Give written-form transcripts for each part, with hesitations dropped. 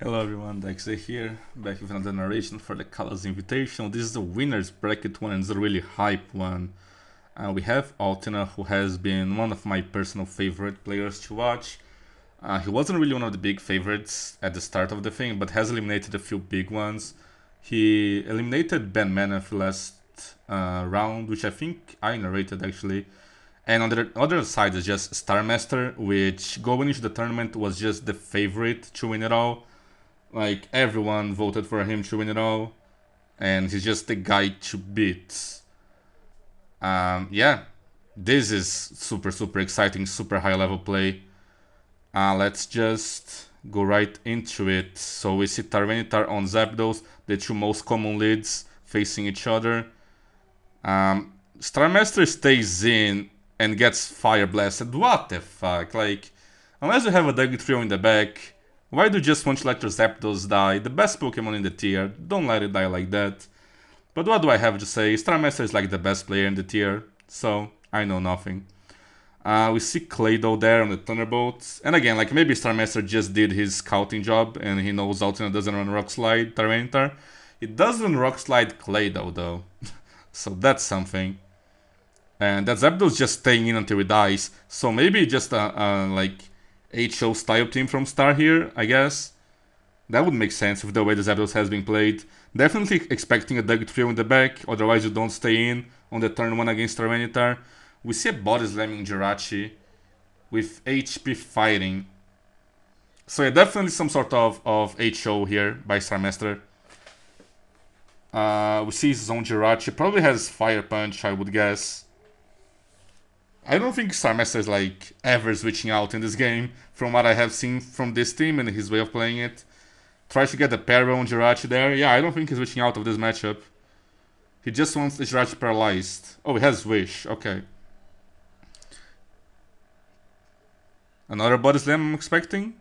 Hello everyone, Dekzeh here, back with another narration for the CALLOUS Invitational. This is the winner's bracket one and it's a really hype one. We have Altina, who has been one of my personal favorite players to watch. He wasn't really one of the big favorites at the start of the thing, but has eliminated a few big ones. He eliminated Ben Manaf last round, which I think I narrated actually. And on the other side is just Star Master, which going into the tournament was just the favorite to win it all. Like, everyone voted for him to win it all, and he's just the guy to beat. Yeah, this is super exciting, super high level play. Let's just go right into it. So we see Tyranitar on Zapdos, the two most common leads facing each other. Starmaster stays in and gets Fire Blasted. What the fuck? Like, unless you have a Dekzeh in the back, why do you just want to let your Zapdos die? The best Pokemon in the tier, don't let it die like that. But what do I have to say? Starmaster is like the best player in the tier, so I know nothing. We see Claydol there on the Thunderbolt. And again, like maybe Starmaster just did his scouting job and he knows Altina doesn't run Rock Slide Tyranitar. It doesn't Rock Slide Claydol though, so that's something. And that Zapdos just staying in until he dies, so maybe just a like HO style team from Star here, I guess. That would make sense with the way the Zapdos has been played. Definitely expecting a Dekzeh in the back, otherwise you don't stay in on the turn 1 against Tyranitar. We see a body slamming Jirachi with HP fighting. So yeah, definitely some sort of HO here by Starmaster. We see Zone Jirachi, probably has Fire Punch, I would guess. I don't think Starmaster is like ever switching out in this game, from what I have seen from this team and his way of playing it. Tries to get the parry on Jirachi there. Yeah, I don't think he's switching out of this matchup. He just wants the Jirachi paralyzed. Oh, he has Wish. Okay. Another Body Slam I'm expecting.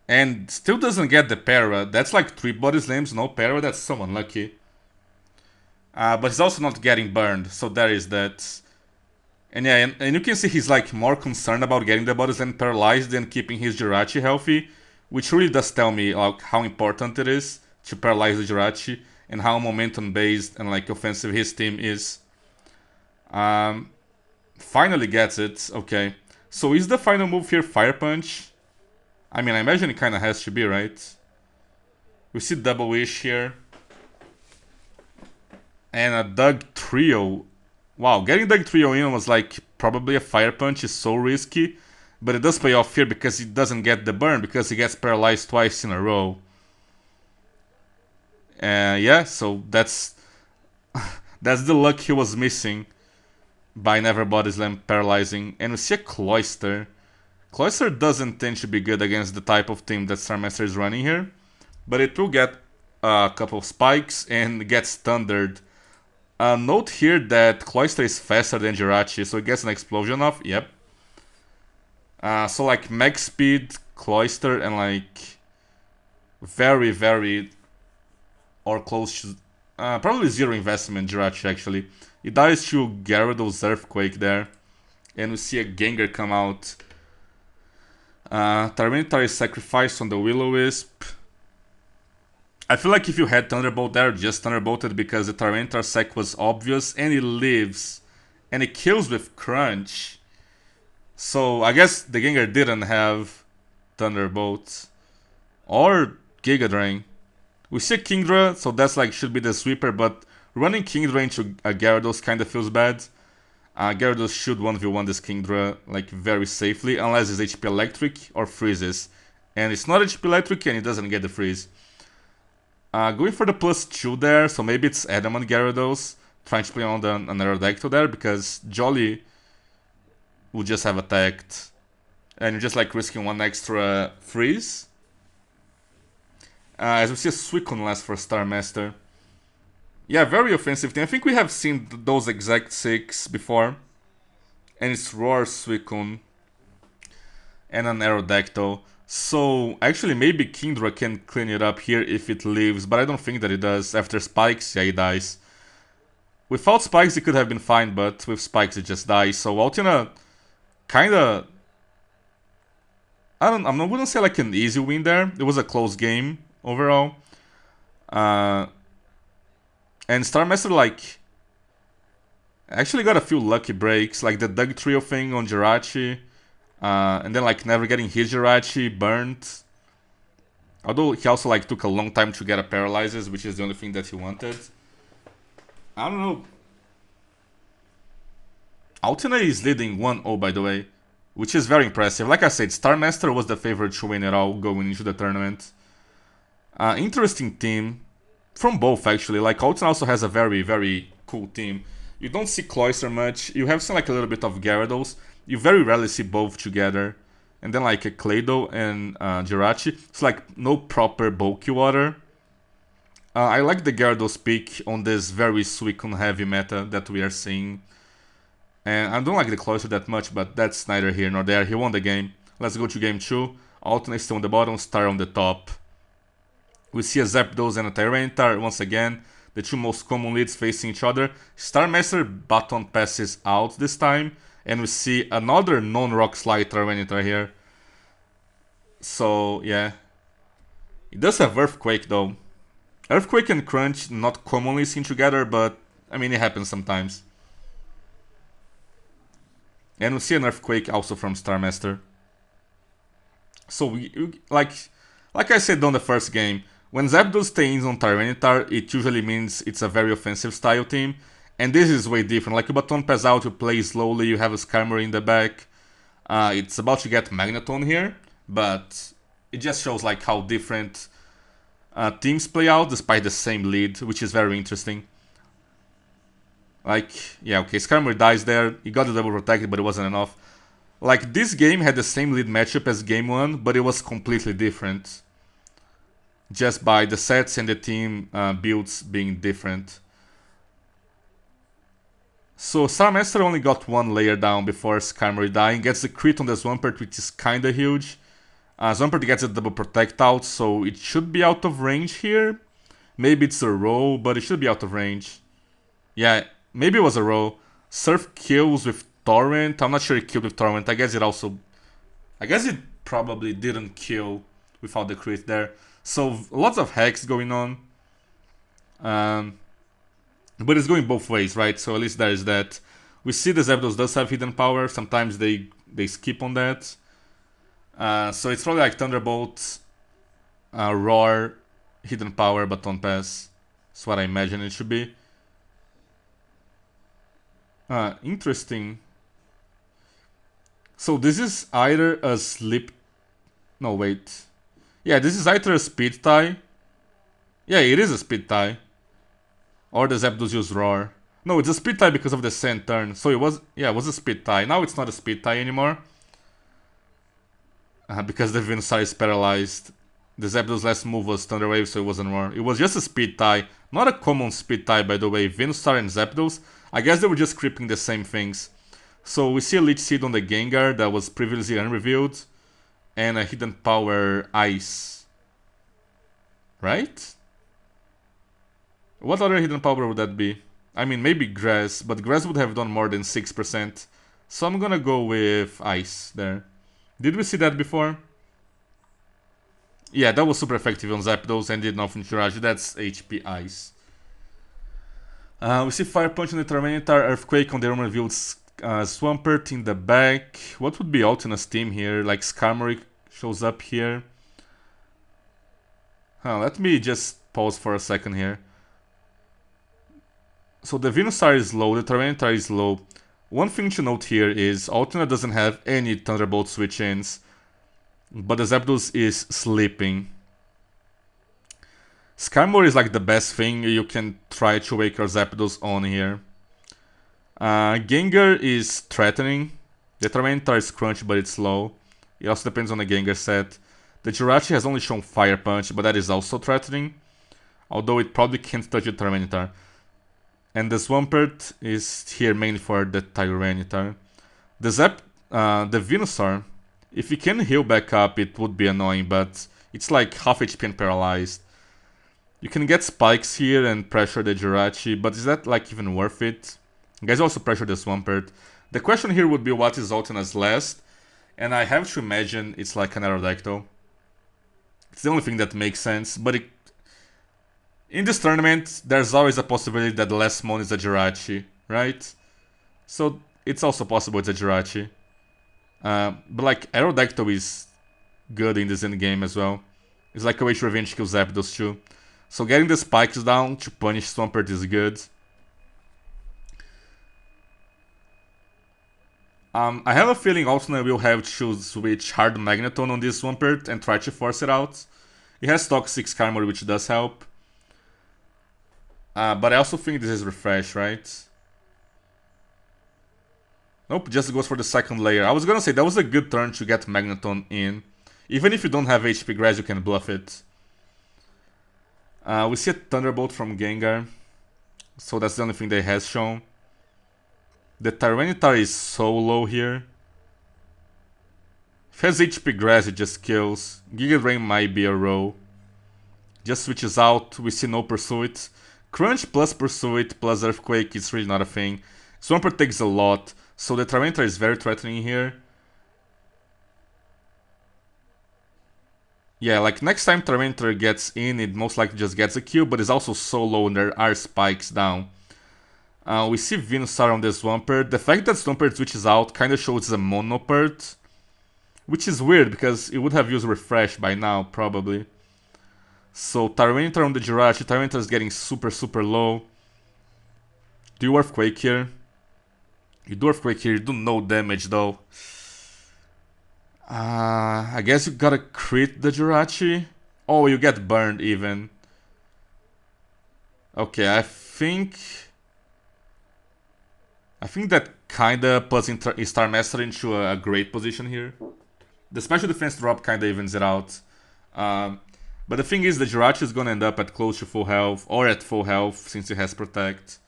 And still doesn't get the para. That's like 3 Body Slams, no para. That's so unlucky. But he's also not getting burned, so there is that. And yeah, and you can see he's like more concerned about getting the Body Slam paralyzed than keeping his Jirachi healthy, which really does tell me like how important it is to paralyze the Jirachi and how momentum based and like offensive his team is. Finally gets it. Okay, so is the final move here Fire Punch? I mean, I imagine it kind of has to be, right? We see Double Wish here. And a Doug Trio. Wow, getting Doug Trio in was like probably a Fire Punch is so risky. But it does pay off here because he doesn't get the burn, because he gets paralyzed twice in a row. Yeah, so that's that's the luck he was missing by never Body Slam paralyzing. And we see a Cloyster. Cloyster doesn't tend to be good against the type of team that Starmaster is running here, but it will get a couple of spikes and gets thundered. Note here that Cloyster is faster than Jirachi, so it gets an explosion off. Yep. So like max speed, Cloyster, and like very or close to probably zero investment Jirachi actually. It dies to Gyarados Earthquake there, and we see a Gengar come out. Tyranitar is sacrificed on the Will-O-Wisp. I feel like if you had Thunderbolt there, just Thunderbolted because the Tyranitar sec was obvious, and it lives, and it kills with Crunch. So I guess the Gengar didn't have Thunderbolt or Giga Drain. We see Kingdra, so that's like should be the sweeper, but running Kingdra into a Gyarados kind of feels bad. Gyarados should 1v1 this Kingdra like very safely, unless it's HP Electric or freezes. And it's not HP Electric and it doesn't get the freeze. Going for the +2 there, so maybe it's Adamant Gyarados, trying to play on the Narrated there, because Jolly would just have attacked. And you're just like risking one extra freeze. As we see a Suicune last for Star Master. Yeah, very offensive team. I think we have seen those exact 6 before. And it's Roar, Suicune, and an Aerodactyl. So, actually, maybe Kingdra can clean it up here if it lives, but I don't think that it does. After Spikes, yeah, he dies. Without Spikes, it could have been fine, but with Spikes, it just dies. So, Altina kinda I'm not gonna say like an easy win there. It was a close game overall. And Star Master like actually got a few lucky breaks, like the Doug Trio thing on Jirachi, and then like never getting his Jirachi burnt. Although he also like took a long time to get a paralyzes, which is the only thing that he wanted. I don't know. Altina is leading 1-0 by the way, which is very impressive. Like I said, Star Master was the favorite to win it all going into the tournament. Interesting team from both actually. Like Altina also has a very, very cool team. You don't see Cloyster much. You have seen like a little bit of Gyarados. You very rarely see both together. And then like a Clado and Jirachi. It's like no proper bulky water. I like the Gyarados pick on this very Suicune heavy meta that we are seeing. And I don't like the Cloyster that much, but that's neither here nor there. He won the game. Let's go to game 2. Altina is still on the bottom, Star on the top. We see a Zapdos and a Tyranitar once again. The two most common leads facing each other. Star Master baton passes out this time. And we see another non-Rock Slide Tyranitar here. So, yeah. It does have Earthquake though. Earthquake and Crunch not commonly seen together, but I mean it happens sometimes. And we see an Earthquake also from Star Master. So, like I said on the first game, when Zapdos stays on Tyranitar, it usually means it's a very offensive style team. And this is way different. Like you baton pass out, you play slowly, you have a Skarmory in the back. It's about to get Magneton here, but it just shows like how different teams play out despite the same lead, which is very interesting. Like, yeah, okay, Skarmory dies there, he got the double protected, but it wasn't enough. Like, this game had the same lead matchup as game 1, but it was completely different. Just by the sets and the team builds being different. So, Star Master only got one layer down before Skarmory dying, gets the crit on the Swampert, which is kinda huge. Swampert gets a double protect out, so it should be out of range here. Maybe it's a roll, but it should be out of range. Yeah, maybe it was a roll. Surf kills with Torrent. I'm not sure it killed with Torrent. I guess it probably didn't kill without the crit there. So lots of hacks going on. But it's going both ways, right? So at least there is that. We see the Zapdos does have hidden power. Sometimes they skip on that. So it's probably like Thunderbolt, Roar, hidden power, baton pass. That's what I imagine it should be. Interesting. So this is either a slip... No, wait. Yeah, this is either a speed tie. Yeah, it is a speed tie. Or the Zapdos use Roar. No, it's a speed tie because of the sand turn. So it was... Yeah, it was a speed tie. Now it's not a speed tie anymore. Because the Venusaur is paralyzed. The Zapdos last move was Thunder Wave, so it wasn't Roar. It was just a speed tie. Not a common speed tie, by the way. Venusaur and Zapdos. I guess they were just creeping the same things. So we see a Leech Seed on the Gengar that was previously unrevealed. And a hidden power Ice. Right? What other hidden power would that be? I mean, maybe Grass, but Grass would have done more than 6%. So I'm gonna go with Ice there. Did we see that before? Yeah, that was super effective on Zapdos and did nothing to Jirachi. That's HP Ice. We see Fire Punch on the Tyranitar, Earthquake on the unrevealed Swampert in the back. What would be Altina's team here? Like Skarmory shows up here. Let me just pause for a second here. So the Venusaur is low, the Tyranitar is low. One thing to note here is Altina doesn't have any Thunderbolt switch-ins, but the Zapdos is sleeping. Skarmory is like the best thing you can try to wake your Zapdos on here. Gengar is threatening. The Tyranitar is crunchy, but it's low. It also depends on the Gengar set. The Jirachi has only shown Fire Punch, but that is also threatening. Although it probably can't touch the Tyranitar. And the Swampert is here mainly for the Tyranitar. The Venusaur, if it can heal back up, it would be annoying, but it's like half HP and paralyzed. You can get spikes here and pressure the Jirachi, but is that like even worth it? You guys also pressure the Swampert. The question here would be what is Altina's last? And I have to imagine it's like an Aerodactyl. It's the only thing that makes sense, but in this tournament, there's always a possibility that the last mon is a Jirachi, right? So it's also possible it's a Jirachi. But like, Aerodactyl is good in this endgame as well. It's like a way to revenge kill Zapdos too. So getting the spikes down to punish Swampert is good. I have a feeling Altina will have to switch Hard Magneton on this Swampert and try to force it out. It has Toxic Skarmory, which does help. But I also think this is Refresh, right? Nope, just goes for the second layer. I was gonna say, that was a good turn to get Magneton in. Even if you don't have HP Grass, you can bluff it. We see a Thunderbolt from Gengar. So that's the only thing they has shown. The Tyranitar is so low here. If it has HP Grass, it just kills. Giga Drain might be a roll. Just switches out, we see no Pursuit. Crunch plus Pursuit plus Earthquake is really not a thing. Swampert takes a lot, so the Tyranitar is very threatening here. Yeah, like next time Tyranitar gets in, it most likely just gets a kill, but it's also so low and there are spikes down. We see Venusaur on the Swampert. The fact that Swampert switches out kind of shows it's a Monopert, which is weird because it would have used Refresh by now, probably. So Tyranitar on the Jirachi. Tyranitar is getting super low. Do you Earthquake here? You do Earthquake here, you do no damage though. I guess you gotta crit the Jirachi. Oh, you get burned even. Okay, I think that kinda puts Star Master into a great position here. The special defense drop kinda evens it out. But the thing is, the Jirachi is gonna end up at close to full health, or at full health, since it has Protect.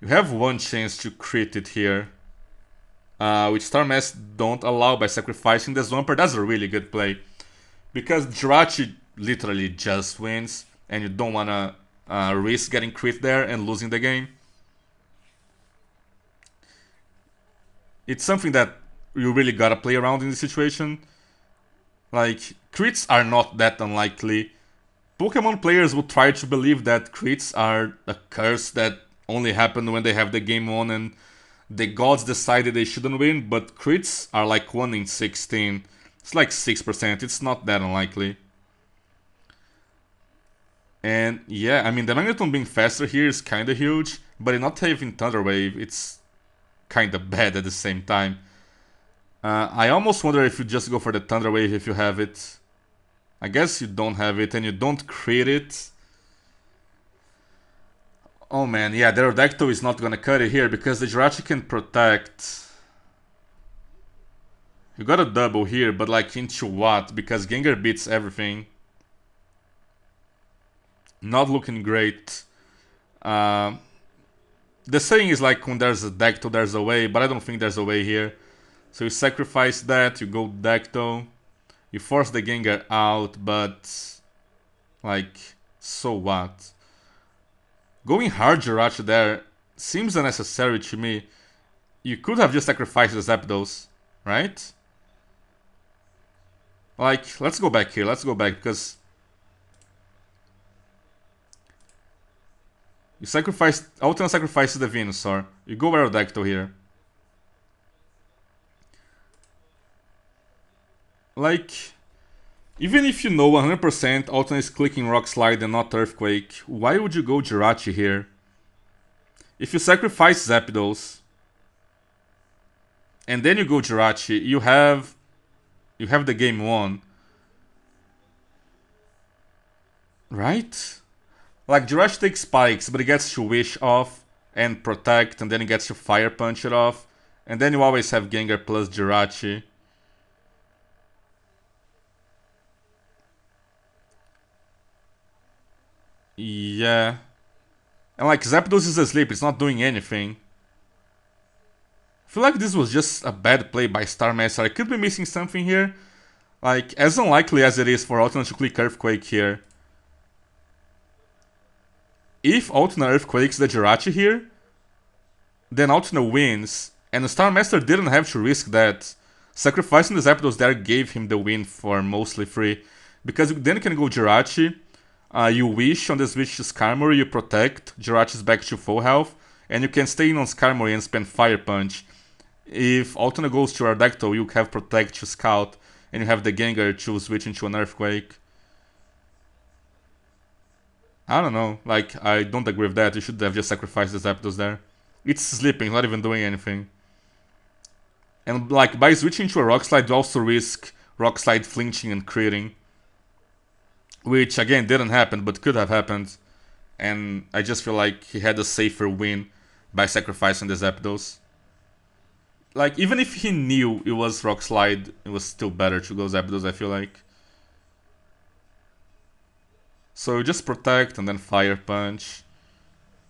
You have one chance to crit it here, which Star Mass don't allow by sacrificing the Swampert. That's a really good play, because Jirachi literally just wins, and you don't wanna risk getting crit there and losing the game. It's something that you really gotta play around in this situation. Like, crits are not that unlikely. Pokemon players would try to believe that crits are a curse that only happen when they have the game on and the gods decided they shouldn't win, but crits are like 1 in 16. It's like 6%, it's not that unlikely. And yeah, I mean, the Magneton being faster here is kinda huge, but in not having Thunder Wave, it's kinda bad at the same time. I almost wonder if you just go for the Thunder Wave if you have it. I guess you don't have it and you don't crit it. Oh man, yeah, the Aerodactyl is not gonna cut it here because the Jirachi can protect. You got a double here, but like into what? Because Gengar beats everything. Not looking great. The saying is like when there's a Dactyl, there's a way, but I don't think there's a way here. So you sacrifice that, you go Dactyl, you force the Gengar out, but like, so what? Going hard Jirachi there seems unnecessary to me. You could have just sacrificed the Zapdos, right? Like, let's go back here, let's go back, because you sacrifice, Altina sacrifices the Venusaur. You go Aerodactyl here. Like, even if you know 100% Altina is clicking Rock Slide and not Earthquake, why would you go Jirachi here? If you sacrifice Zapdos and then you go Jirachi, you have the game won. Right? Like, Jirachi takes spikes, but it gets to Wish off and Protect, and then it gets to Fire Punch it off. And then you always have Gengar plus Jirachi. Yeah. And like, Zapdos is asleep, it's not doing anything. I feel like this was just a bad play by Star Master. I could be missing something here. Like, as unlikely as it is for Altina to click Earthquake here. If Altina Earthquakes the Jirachi here, then Altina wins, And the Star Master didn't have to risk that. Sacrificing the Zapdos there gave him the win for mostly free. Because then you can go Jirachi, you wish on the switch to Skarmory, you protect, Jirachi's back to full health, and you can stay in on Skarmory and spend Fire Punch. If Altina goes to Ardactyl, you have Protect to Scout, and you have the Gengar to switch into an Earthquake. I don't know, like, I don't agree with that. You should have just sacrificed the Zapdos there. It's sleeping, not even doing anything. And like, by switching to a Rock Slide, you also risk Rock Slide flinching and critting. Which, again, didn't happen, but could have happened. And I just feel like he had a safer win by sacrificing the Zapdos. Like, even if he knew it was Rock Slide, it was still better to go Zapdos, I feel like. So just protect and then Fire Punch.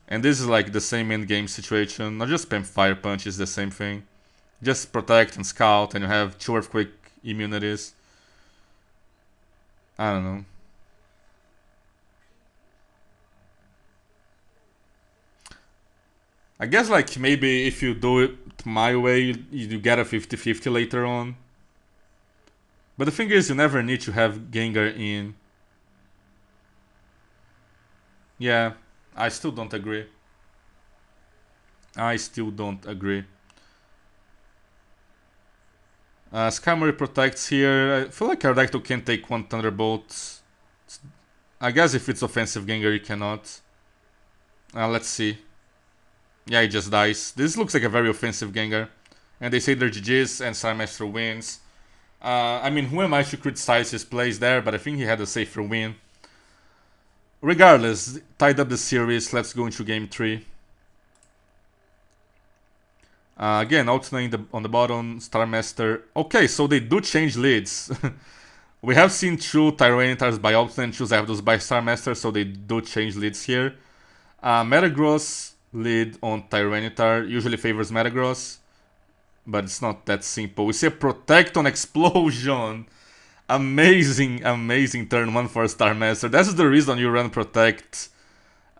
And this is like the same in-game situation. Not just spam Fire Punch, is the same thing. Just protect and scout and you have 2 Earthquake immunities. I don't know. I guess like maybe if you do it my way, you get a 50-50 later on. But the thing is, you never need to have Gengar in. Yeah, I still don't agree. I still don't agree. Skarmory protects here. I feel like Aerodactyl can take one Thunderbolt. I guess if it's offensive Gengar, you cannot. Let's see. Yeah, he just dies. This looks like a very offensive Gengar. And they say they're GG's and Starmaster wins. I mean, who am I to criticize his plays there, but I think he had a safer win. Regardless, tied up the series, let's go into game 3. Again, Altina on the bottom, Starmaster. Okay, so they do change leads. We have seen 2 Tyranitars by Altina and 2 Zapdos by Starmaster, so they do change leads here. Metagross lead on Tyranitar usually favors Metagross, but it's not that simple. We see a Protect on Explosion. Amazing, amazing turn 1 for Starmaster. That's the reason you run Protect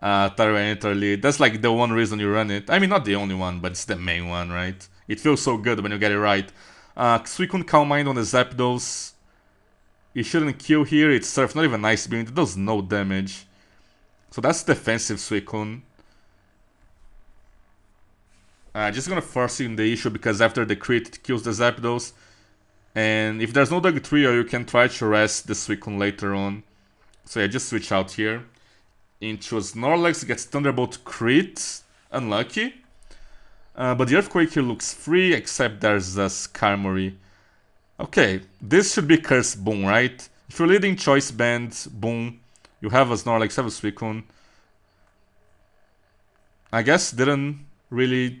Tyranitar lead. That's like the one reason you run it. I mean, not the only one, but it's the main one, right? It feels so good when you get it right. Suicune Calm Mind on the Zapdos. It shouldn't kill here. It's Surf, not even Ice Beam. It does no damage. So that's defensive Suicune. Just gonna force you in the issue because after the crit it kills the Zapdos. And if there's no Dug Trio, you can try to rest the Suicune later on. So yeah, just switch out here. Into Snorlax, gets Thunderbolt crit. Unlucky. But the Earthquake here looks free, except there's a Skarmory. Okay, this should be Curse Boom, right? If you're leading Choice Band, boom. You have a Snorlax, have a Suicune. I guess didn't really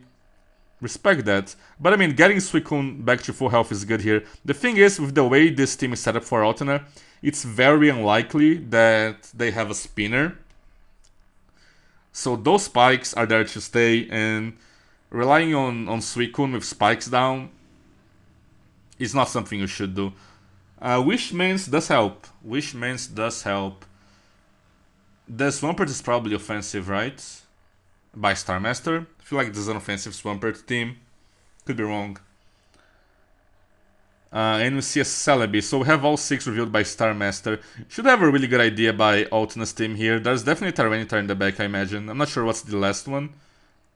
respect that. But I mean, getting Suicune back to full health is good here. The thing is, with the way this team is set up for Altina, it's very unlikely that they have a spinner. So those spikes are there to stay, and relying on Suicune with spikes down is not something you should do. Wishman's does help. Wishman's does help. The Swampert is probably offensive, right? By Starmaster. I feel like this is an offensive Swampert team. Could be wrong. And we see a Celebi. So we have all 6 revealed by Starmaster. Should have a really good idea by Altina's team here. There's definitely Tyranitar in the back, I imagine. I'm not sure what's the last one.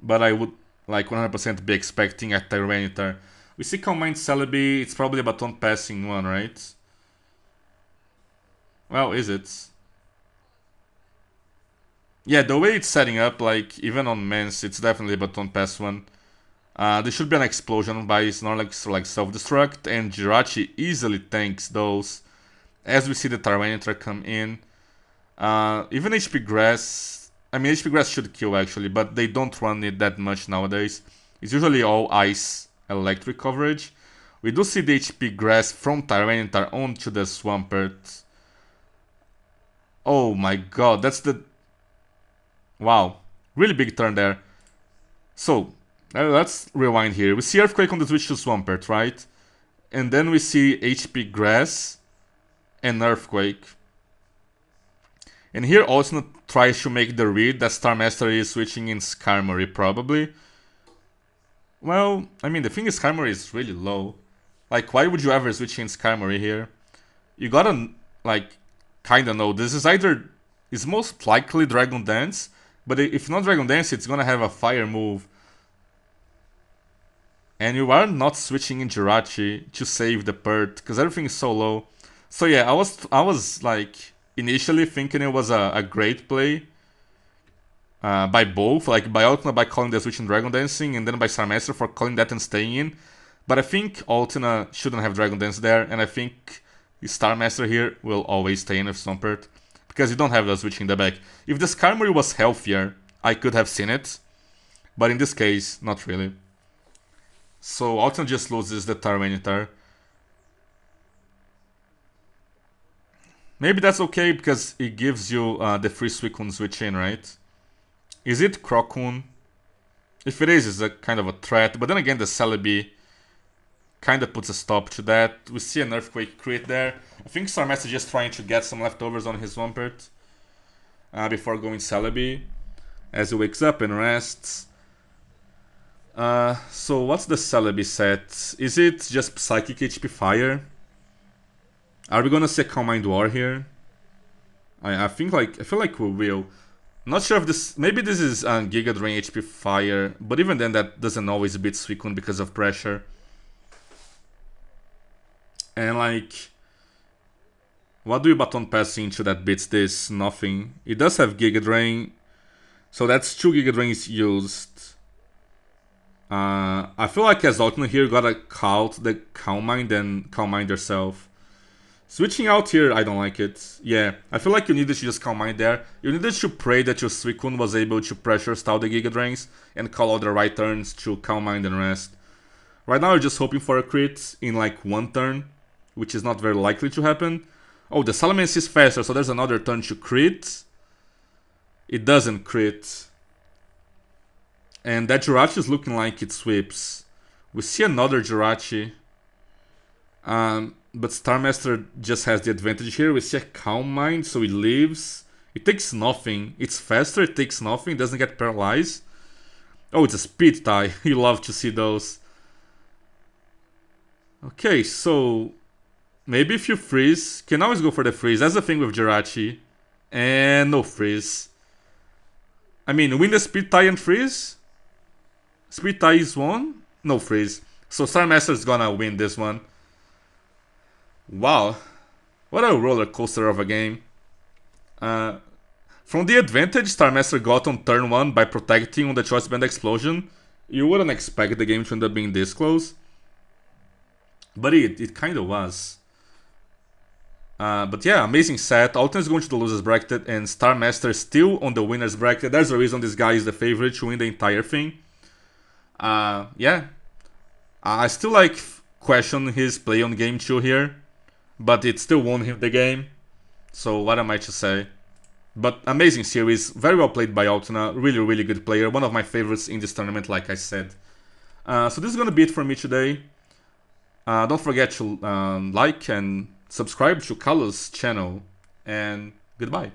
But I would like 100% be expecting a Tyranitar. We see Calm Mind Celebi. It's probably a baton passing one, right? Well, is it? Yeah, the way it's setting up, like, even on Mens, it's definitely a baton pass one. There should be an explosion by Snorlax to like self-destruct, and Jirachi easily tanks those. As we see the Tyranitar come in. Even HP Grass, I mean HP Grass should kill actually, but they don't run it that much nowadays. It's usually all Ice Electric coverage. We do see the HP Grass from Tyranitar onto the Swampert. Oh my god, that's the... Wow, really big turn there. So, let's rewind here. We see Earthquake on the switch to Swampert, right? And then we see HP Grass and Earthquake. And here Altina tries to make the read that Starmaster is switching in Skarmory, probably. Well, I mean, the thing is Skarmory is really low. Like, why would you ever switch in Skarmory here? You gotta, like, kinda know. This is either... It's most likely Dragon Dance, but if not Dragon Dance, it's gonna have a fire move. And you are not switching in Jirachi to save the Pert, because everything is so low. So yeah, I was like, initially thinking it was a great play. By both, like by Altina by calling the switch in Dragon Dancing, and then by Starmaster for calling that and staying in. But I think Altina shouldn't have Dragon Dance there, and I think Starmaster here will always stay in with Swampert, because you don't have the switch in the back. If the Skarmory was healthier, I could have seen it, but in this case, not really. So Altina just loses the Tyranitar. Maybe that's okay, because it gives you the free Suicune switch in, right? Is it Crocoon? If it is, it's a kind of a threat. But then again, the Celebi kind of puts a stop to that. We see an Earthquake crit there. I think Starmaster is just trying to get some leftovers on his Swampert before going Celebi, as he wakes up and rests. So what's the Celebi set? Is it just Psychic HP Fire? Are we gonna see a Calm Mind War here? I feel like we will. Not sure if this... Maybe this is Giga Drain HP Fire, but even then that doesn't always beat Suicune because of pressure. And like... What do you Baton Pass into that beats this? Nothing. It does have Giga Drain, so that's 2 Giga Drains used. I feel like as Altina here, you gotta call the Calm Mind and Calm Mind yourself. Switching out here, I don't like it. Yeah, I feel like you needed to just Calm Mind there. You needed to pray that your Suicune was able to pressure stall the Giga Drains and call out the right turns to Calm Mind and rest. Right now you're just hoping for a crit in like one turn, which is not very likely to happen. Oh, the Salamence is faster, so there's another turn to crit. It doesn't crit. And that Jirachi is looking like it sweeps. We see another Jirachi. But Starmaster just has the advantage here. We see a Calm Mind, so it leaves. It takes nothing. It's faster, it takes nothing, doesn't get paralyzed. Oh, it's a speed tie. You love to see those. Okay, so... Maybe if you freeze, can always go for the freeze. That's the thing with Jirachi. And no freeze. I mean, win the speed tie and freeze? Speed tie is won? No freeze. So Starmaster is gonna win this one. Wow, what a roller coaster of a game. From the advantage Starmaster got on turn 1 by protecting on the Choice Band Explosion, you wouldn't expect the game to end up being this close. But it kinda was. But yeah, amazing set. Altina is going to the losers bracket and Starmaster is still on the winners bracket. There's a reason this guy is the favorite to win the entire thing. Yeah. I still like question his play on game 2 here, but it still won him the game. So what am I to say? But amazing series, very well played by Altina, really good player, one of my favorites in this tournament like I said. So this is gonna be it for me today. Don't forget to like and subscribe to CALLOUS channel, and goodbye.